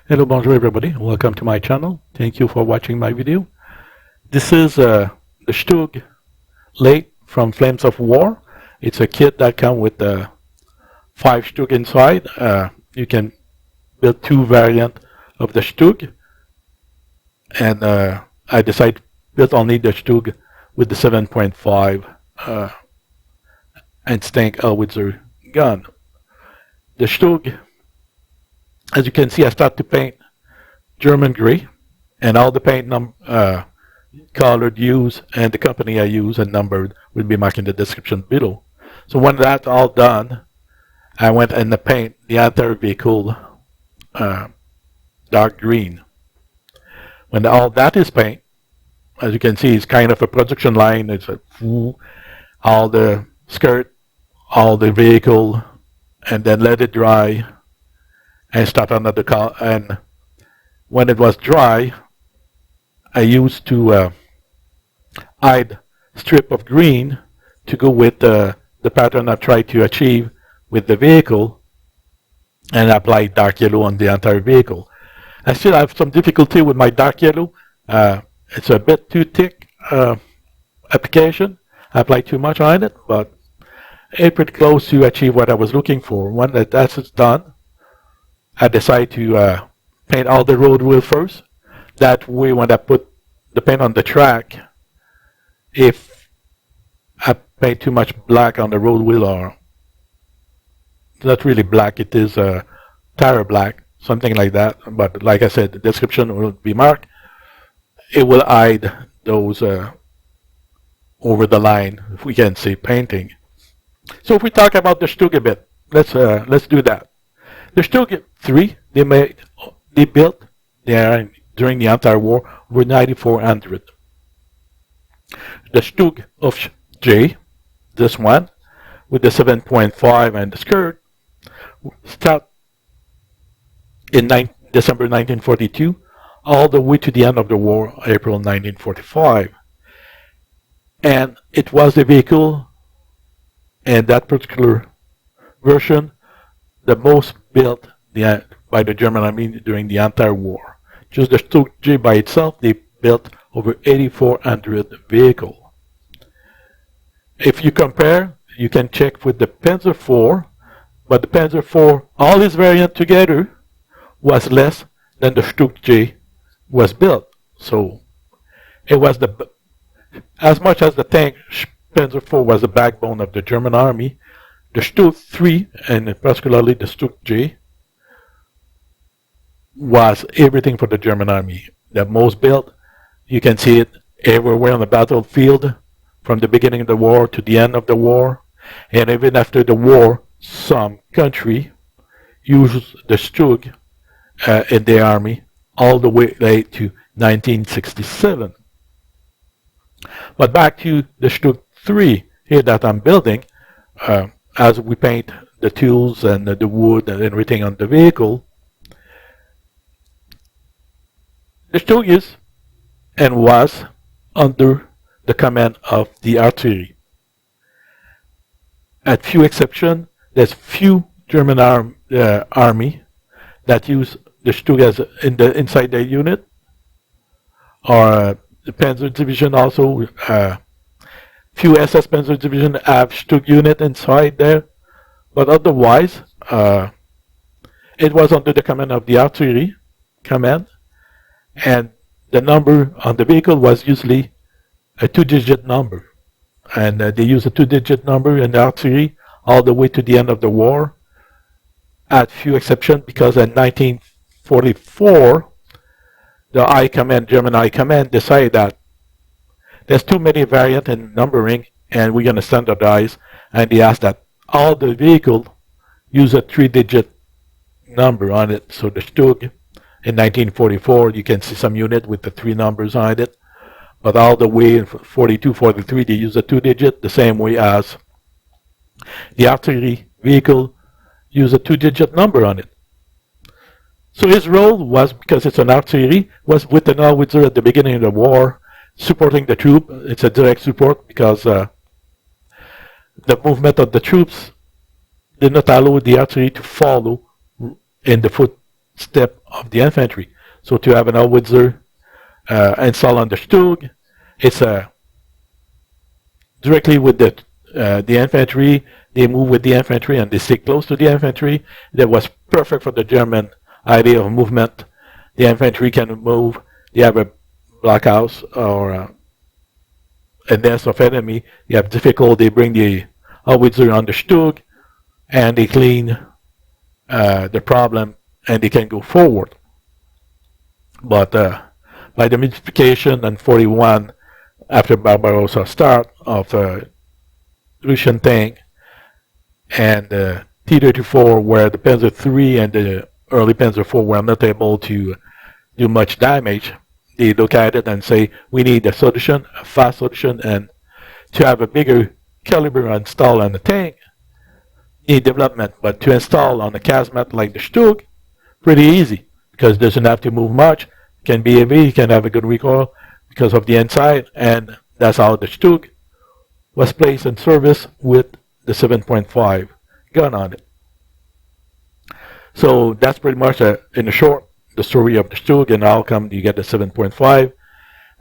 Hello, bonjour everybody. Welcome to my channel. Thank you for watching my video. This is the StuG late from Flames of War. It's a kit that comes with 5 StuG inside. You can build 2 variants of the StuG, and I decided to build only the StuG with the 7.5 instinct howitzer gun. The StuG, as you can see, I start to paint German gray, and all the paint colored used and the company I use and numbered will be marked in the description below. So when that's all done, I went and paint the entire vehicle dark green. When all that is painted, as you can see, it's kind of a production line. It's all the skirt, all the vehicle, and then let it dry and start another color. And when it was dry, I used to hide strip of green to go with the pattern I tried to achieve with the vehicle, and apply dark yellow on the entire vehicle. I still have some difficulty with my dark yellow. It's a bit too thick application. I applied too much on it, but it's pretty close to achieve what I was looking for. When that's done, I decide to paint all the road wheel first. That way, when I put the paint on the track, if I paint too much black on the road wheel, or not really black, it is tire black, something like that. But like I said, the description will be marked. It will hide those over the line, if we can say painting. So if we talk about the StuG a bit, let's do that. The StuG 3, they built there during the entire war were 9,400. The StuG of J, this one, with the 7.5 and the skirt, start in December 1942, all the way to the end of the war, April 1945. And it was the vehicle, and that particular version, the most built by the German army during the entire war. Just the StuG by itself, they built over 8,400 vehicles. If you compare, you can check with the Panzer IV, but the Panzer IV, all its variant together, was less than the StuG was built. So it was as much as the tank Panzer IV was the backbone of the German army, the StuG 3, and particularly the StuG was everything for the German army. The most built, you can see it everywhere on the battlefield, from the beginning of the war to the end of the war. And even after the war, some country used the StuG in their army all the way late to 1967. But back to the StuG 3 here that I'm building, as we paint the tools and the wood and everything on the vehicle, the StuG is and was under the command of the artillery. At few exceptions, there's few German army that use the StuG as inside their unit, or the Panzer Division also. Few SS Panzer Division have StuG unit inside there, but otherwise, it was under the command of the artillery command, and the number on the vehicle was usually a 2-digit number, and they use a 2-digit number in the artillery all the way to the end of the war, at few exceptions, because in 1944, the High Command, German High Command, decided that there's too many variants in numbering, and we're going to standardize, and they asked that all the vehicles use a 3-digit number on it. So the StuG in 1944, you can see some unit with the 3 numbers on it, but all the way in 42, 43, they use a 2-digit, the same way as the artillery vehicle use a 2-digit number on it. So his role was, because it's an artillery, was with an howitzer at the beginning of the war, supporting the troop. It's a direct support because the movement of the troops did not allow the artillery to follow in the step of the infantry. So to have an howitzer installed on the StuG, it's directly with the infantry. They move with the infantry and they stay close to the infantry. That was perfect for the German idea of movement. The infantry can move. They have a blockhouse or a nest of enemy. You have difficulty. They bring the howitzer on the StuG and they clean the problem and they can go forward. But by the modification in 41, after Barbarossa start of Russian tank and T-34, where the Panzer III and the early Panzer IV were not able to do much damage, they look at it and say, we need a solution, a fast solution, and to have a bigger caliber installed on the tank, need development. But to install on a casemate like the StuG, pretty easy, because it doesn't have to move much, can be heavy, can have a good recoil because of the inside, and that's how the StuG was placed in service with the 7.5 gun on it. So that's pretty much, in a short, the story of the StuG and how come you get the 7.5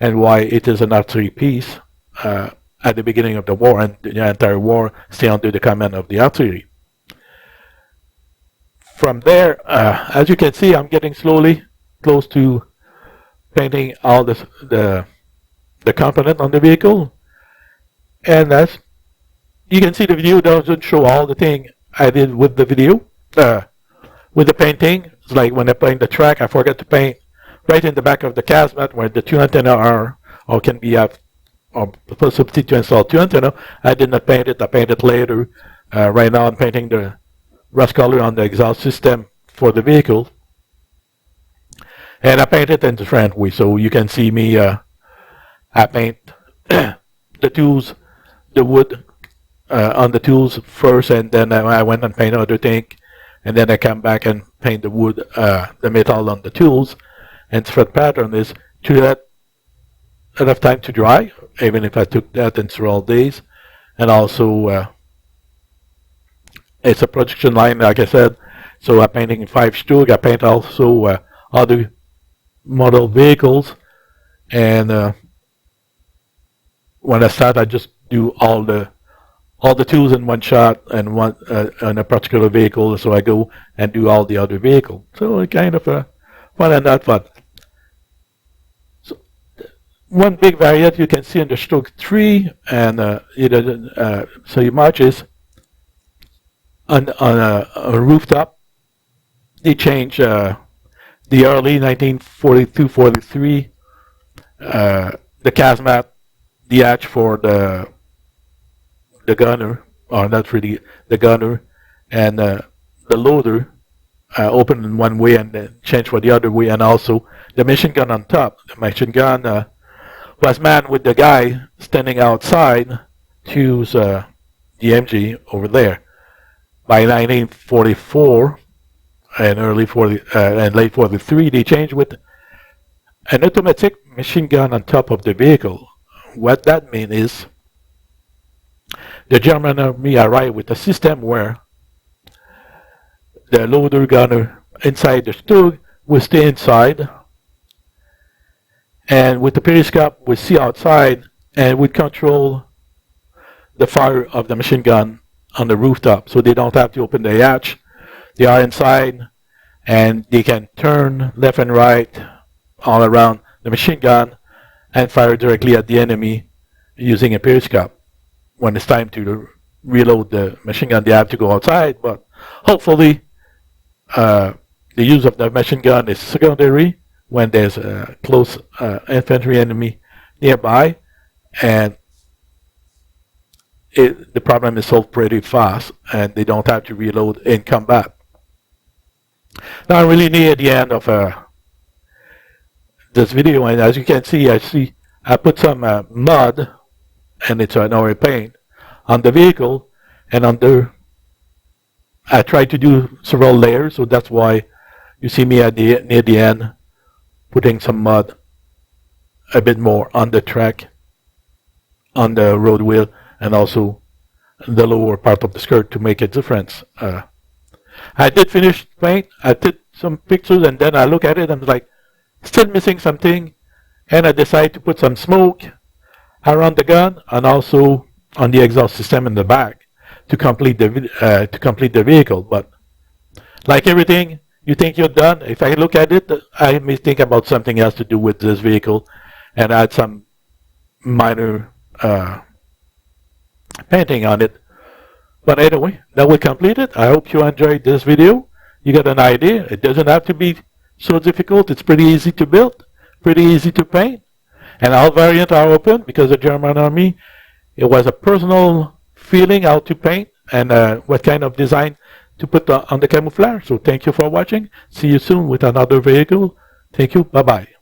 and why it is an artillery piece at the beginning of the war, and the entire war stay under the command of the artillery. From there, as you can see, I'm getting slowly close to painting all the component on the vehicle, and as you can see, the video doesn't show all the thing I did with the video, with the painting. It's like when I paint the track, I forget to paint right in the back of the casemate where the two antenna are, or can be have or possibility to install two antenna. I did not paint it. I painted later. Right now, I'm painting the rust color on the exhaust system for the vehicle. And I paint it in different ways. So you can see me, I paint the tools, the wood on the tools first, and then I went and paint other thing. And then I come back and paint the wood, the metal on the tools. And thread pattern is to let enough time to dry, even if I took that in several days. And also, it's a production line, like I said. So I'm painting 5 StuG. I paint also other model vehicles, and when I start, I just do all the tools in one shot and one on a particular vehicle. So I go and do all the other vehicles. So it kind of fun and not fun. So one big variant you can see in the StuG 3, and it doesn't say much, is on a rooftop. They change. The early 1942-43, the casemate, the hatch for the gunner, or not really the gunner, and the loader open in one way and then change for the other way, and also the machine gun on top. The machine gun was manned with the guy standing outside to use the MG over there. By 1944, and early 40 and late 43, they changed with an automatic machine gun on top of the vehicle. What that means is the German army arrived with a system where the loader gunner inside the StuG will stay inside, and with the periscope will see outside and would control the fire of the machine gun on the rooftop, so they don't have to open the hatch. They are inside, and they can turn left and right all around the machine gun and fire directly at the enemy using a periscope. When it's time to reload the machine gun, they have to go outside, but hopefully the use of the machine gun is secondary when there's a close infantry enemy nearby, and the problem is solved pretty fast, and they don't have to reload in combat. Now I'm really near the end of this video, and as you can see, I put some mud, and it's an oil paint, on the vehicle, and I tried to do several layers, so that's why you see me near the end putting some mud a bit more on the track, on the road wheel, and also the lower part of the skirt to make a difference. I did finish paint. I did some pictures, and then I look at it and I'm like, still missing something, and I decide to put some smoke around the gun and also on the exhaust system in the back to complete the vehicle. But like everything, you think you're done. If I look at it, I may think about something else to do with this vehicle and add some minor painting on it. But anyway, that will complete it. I hope you enjoyed this video. You got an idea. It doesn't have to be so difficult. It's pretty easy to build, pretty easy to paint. And all variants are open because the German army, it was a personal feeling how to paint and what kind of design to put on the camouflage. So thank you for watching. See you soon with another vehicle. Thank you. Bye-bye.